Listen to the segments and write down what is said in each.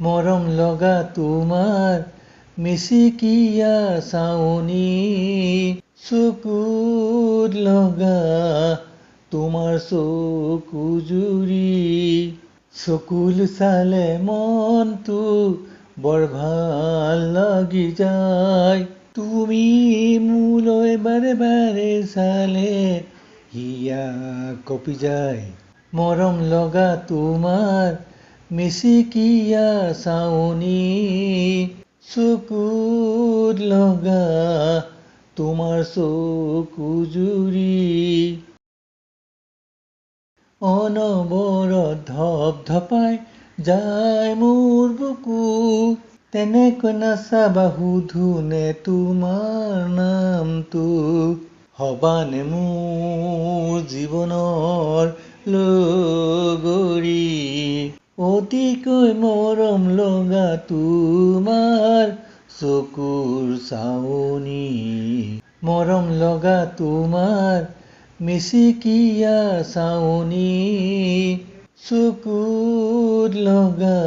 মৰম লগা তোমাৰ মিচিকিয়া চাৱনি চকুত লগা তোমাৰ চকুজুৰি চকুল চালে মনটো বৰ ভাল লাগি যায় তুমি মোলৈ বাৰে বাৰে চালে হিয়া কঁপি যায় মৰম লগা তোমাৰ মিচিকিয়া চাৱনি চকুত লগা তোমাৰ চকুজুৰি অনবৰত ধপধপাই যায় মোৰ বুকু তেনেকৈ নাচাবা সুধোনে তোমাৰ নামটো হবানে মোৰ জীৱনৰ লগৰী অতিকৈ মৰম লগা তোমাৰ চকুৰ চাৱনি মৰম লগা তোমাৰ মিচিকিয়া চাৱনি চকুত লগা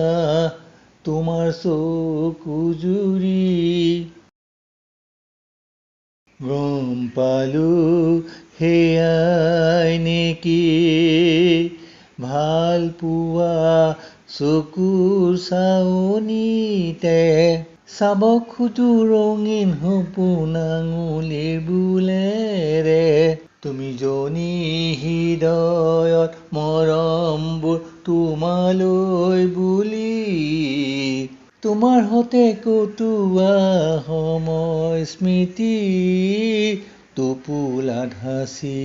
তোমাৰ চকুজুৰি গম পালো সেয়াই নেকি ভাল পোৱা চকুৰ চাৱনিতে চাব খোজো ৰঙীন সপোন আঙুলিৰ বোলেৰে তুমি জনী হৃদয়ত মৰমবোৰ তোমালৈ বুলি তোমাৰ সতে কটোৱা সময় স্মৃতি টোপোলাত সাঁচি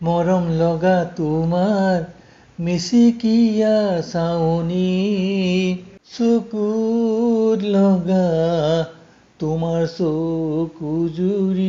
মৰম লগা তোমাৰ মিচিকিয়া চাৱনি চকুত লগা তোমাৰ চকুজুৰি